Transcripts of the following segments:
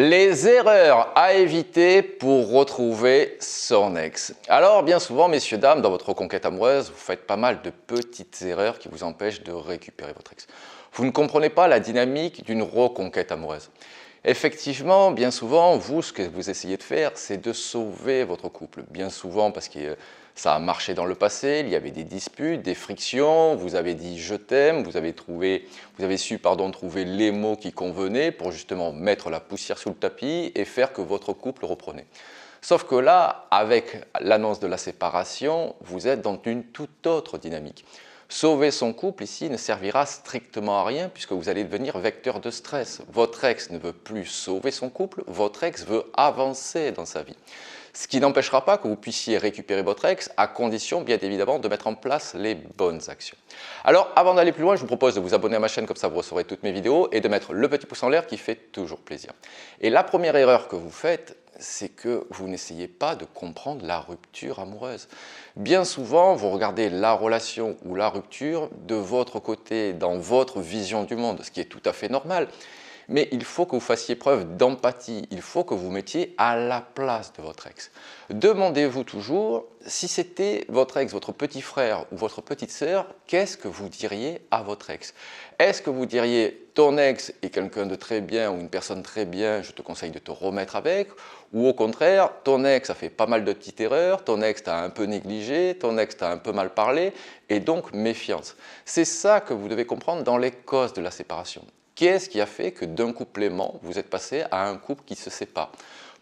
Les erreurs à éviter pour retrouver son ex. Alors bien souvent, messieurs, dames, dans votre reconquête amoureuse, vous faites pas mal de petites erreurs qui vous empêchent de récupérer votre ex. Vous ne comprenez pas la dynamique d'une reconquête amoureuse. Effectivement, bien souvent, vous, ce que vous essayez de faire, c'est de sauver votre couple. Bien souvent, parce que ça a marché dans le passé, il y avait des disputes, des frictions, vous avez dit « je t'aime », vous avez su trouver les mots qui convenaient pour justement mettre la poussière sous le tapis et faire que votre couple reprenait. Sauf que là, avec l'annonce de la séparation, vous êtes dans une toute autre dynamique. Sauver son couple ici ne servira strictement à rien puisque vous allez devenir vecteur de stress. Votre ex ne veut plus sauver son couple, votre ex veut avancer dans sa vie. Ce qui n'empêchera pas que vous puissiez récupérer votre ex à condition bien évidemment de mettre en place les bonnes actions. Alors avant d'aller plus loin, je vous propose de vous abonner à ma chaîne comme ça vous recevrez toutes mes vidéos et de mettre le petit pouce en l'air qui fait toujours plaisir. Et la première erreur que vous faites, c'est que vous n'essayez pas de comprendre la rupture amoureuse. Bien souvent, vous regardez la relation ou la rupture de votre côté, dans votre vision du monde, ce qui est tout à fait normal. Mais il faut que vous fassiez preuve d'empathie, il faut que vous mettiez à la place de votre ex. Demandez-vous toujours, si c'était votre ex, votre petit frère ou votre petite sœur, qu'est-ce que vous diriez à votre ex? Est-ce que vous diriez, ton ex est quelqu'un de très bien ou une personne très bien, je te conseille de te remettre avec? Ou au contraire, ton ex a fait pas mal de petites erreurs, ton ex t'a un peu négligé, ton ex t'a un peu mal parlé, et donc méfiance. C'est ça que vous devez comprendre dans les causes de la séparation. Qu'est-ce qui a fait que d'un couple aimant, vous êtes passé à un couple qui se sépare?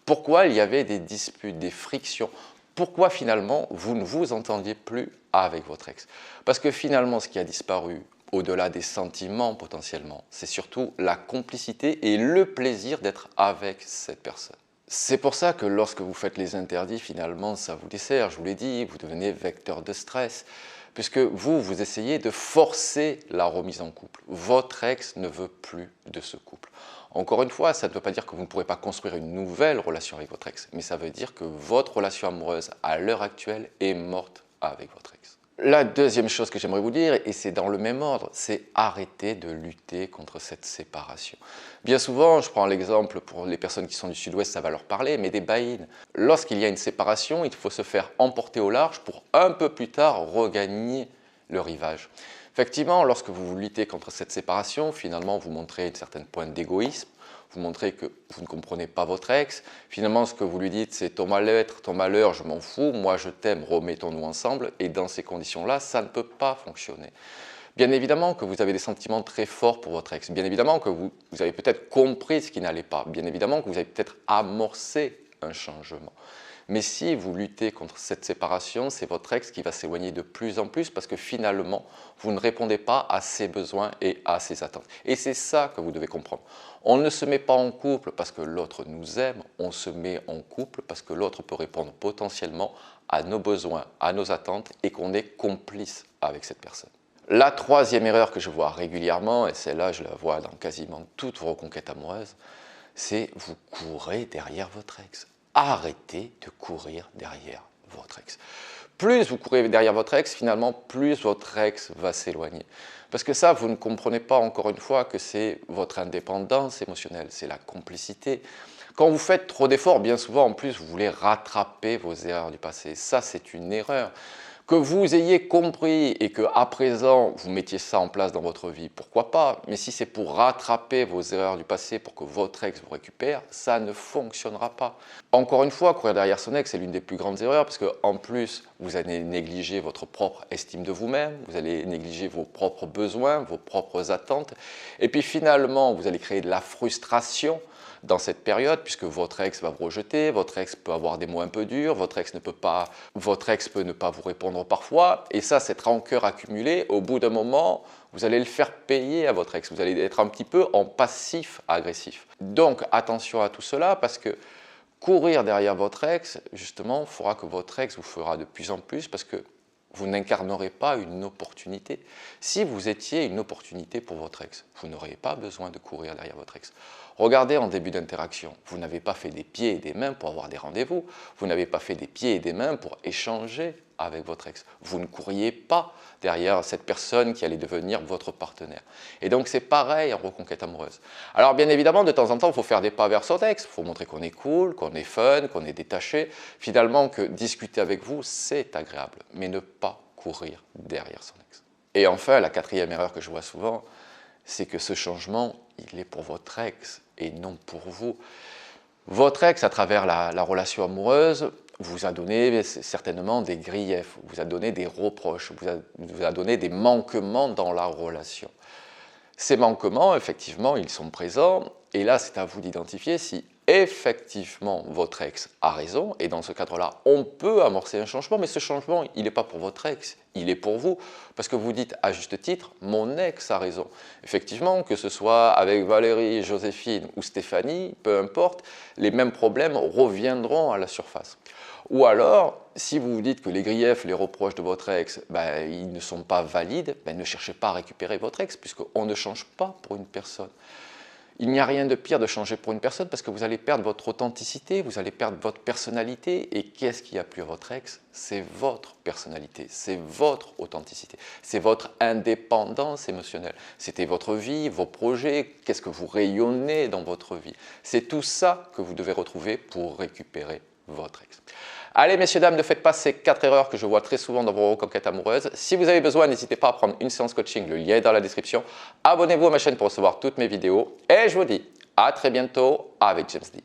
Pourquoi il y avait des disputes, des frictions? Pourquoi finalement vous ne vous entendiez plus avec votre ex? Parce que finalement ce qui a disparu, au-delà des sentiments potentiellement, c'est surtout la complicité et le plaisir d'être avec cette personne. C'est pour ça que lorsque vous faites les interdits, finalement, ça vous dessert. Je vous l'ai dit, vous devenez vecteur de stress, puisque vous essayez de forcer la remise en couple. Votre ex ne veut plus de ce couple. Encore une fois, ça ne veut pas dire que vous ne pourrez pas construire une nouvelle relation avec votre ex, mais ça veut dire que votre relation amoureuse, à l'heure actuelle, est morte avec votre ex. La deuxième chose que j'aimerais vous dire, et c'est dans le même ordre, c'est arrêter de lutter contre cette séparation. Bien souvent, je prends l'exemple pour les personnes qui sont du sud-ouest, ça va leur parler, mais des baïnes. Lorsqu'il y a une séparation, il faut se faire emporter au large pour un peu plus tard regagner le rivage. Effectivement, lorsque vous luttez contre cette séparation, finalement vous montrez une certaine pointe d'égoïsme, vous montrez que vous ne comprenez pas votre ex, finalement ce que vous lui dites c'est ton mal-être, ton malheur, je m'en fous, moi je t'aime, remettons-nous ensemble, et dans ces conditions-là, ça ne peut pas fonctionner. Bien évidemment que vous avez des sentiments très forts pour votre ex, bien évidemment que vous avez peut-être compris ce qui n'allait pas, bien évidemment que vous avez peut-être amorcé un changement. Mais si vous luttez contre cette séparation, c'est votre ex qui va s'éloigner de plus en plus parce que finalement, vous ne répondez pas à ses besoins et à ses attentes. Et c'est ça que vous devez comprendre. On ne se met pas en couple parce que l'autre nous aime, on se met en couple parce que l'autre peut répondre potentiellement à nos besoins, à nos attentes et qu'on est complice avec cette personne. La troisième erreur que je vois régulièrement, et celle-là je la vois dans quasiment toutes vos reconquêtes amoureuses, c'est vous courez derrière votre ex. Arrêtez de courir derrière votre ex. Plus vous courez derrière votre ex, finalement, plus votre ex va s'éloigner. Parce que ça, vous ne comprenez pas encore une fois que c'est votre indépendance émotionnelle, c'est la complicité. Quand vous faites trop d'efforts, bien souvent, en plus, vous voulez rattraper vos erreurs du passé. Ça, c'est une erreur. Que vous ayez compris et qu'à présent, vous mettiez ça en place dans votre vie, pourquoi pas? Mais si c'est pour rattraper vos erreurs du passé pour que votre ex vous récupère, ça ne fonctionnera pas. Encore une fois, courir derrière son ex, c'est l'une des plus grandes erreurs parce qu'en plus, vous allez négliger votre propre estime de vous-même, vous allez négliger vos propres besoins, vos propres attentes. Et puis finalement, vous allez créer de la frustration dans cette période, puisque votre ex va vous rejeter, votre ex peut avoir des mots un peu durs, votre ex peut ne pas vous répondre parfois, et ça, cette rancœur accumulée, au bout d'un moment, vous allez le faire payer à votre ex, vous allez être un petit peu en passif agressif. Donc attention à tout cela, parce que courir derrière votre ex, justement, fera que votre ex vous fera de plus en plus, parce que vous n'incarnerez pas une opportunité. Si vous étiez une opportunité pour votre ex, vous n'auriez pas besoin de courir derrière votre ex. Regardez en début d'interaction, vous n'avez pas fait des pieds et des mains pour avoir des rendez-vous, vous n'avez pas fait des pieds et des mains pour échanger avec votre ex. Vous ne courriez pas derrière cette personne qui allait devenir votre partenaire. Et donc c'est pareil en reconquête amoureuse. Alors bien évidemment, de temps en temps, il faut faire des pas vers son ex, il faut montrer qu'on est cool, qu'on est fun, qu'on est détaché, finalement que discuter avec vous, c'est agréable, mais ne pas courir derrière son ex. Et enfin, la quatrième erreur que je vois souvent, c'est que ce changement, il est pour votre ex et non pour vous. Votre ex, à travers la relation amoureuse, vous a donné certainement des griefs, vous a donné des reproches, vous a donné des manquements dans la relation. Ces manquements, effectivement, ils sont présents et là, c'est à vous d'identifier si effectivement votre ex a raison et dans ce cadre-là, on peut amorcer un changement, mais ce changement, il n'est pas pour votre ex, il est pour vous parce que vous dites à juste titre, mon ex a raison. Effectivement, que ce soit avec Valérie, Joséphine ou Stéphanie, peu importe, les mêmes problèmes reviendront à la surface. Ou alors, si vous vous dites que les griefs, les reproches de votre ex, ils ne sont pas valides, ne cherchez pas à récupérer votre ex, puisqu'on ne change pas pour une personne. Il n'y a rien de pire de changer pour une personne parce que vous allez perdre votre authenticité, vous allez perdre votre personnalité. Et qu'est-ce qui a plu à votre ex? C'est votre personnalité, c'est votre authenticité, c'est votre indépendance émotionnelle. C'était votre vie, vos projets, qu'est-ce que vous rayonnez dans votre vie. C'est tout ça que vous devez retrouver pour récupérer votre ex. Allez, messieurs, dames, ne faites pas ces 4 erreurs que je vois très souvent dans vos reconquêtes amoureuses. Si vous avez besoin, n'hésitez pas à prendre une séance coaching, le lien est dans la description. Abonnez-vous à ma chaîne pour recevoir toutes mes vidéos. Et je vous dis à très bientôt avec James Lee.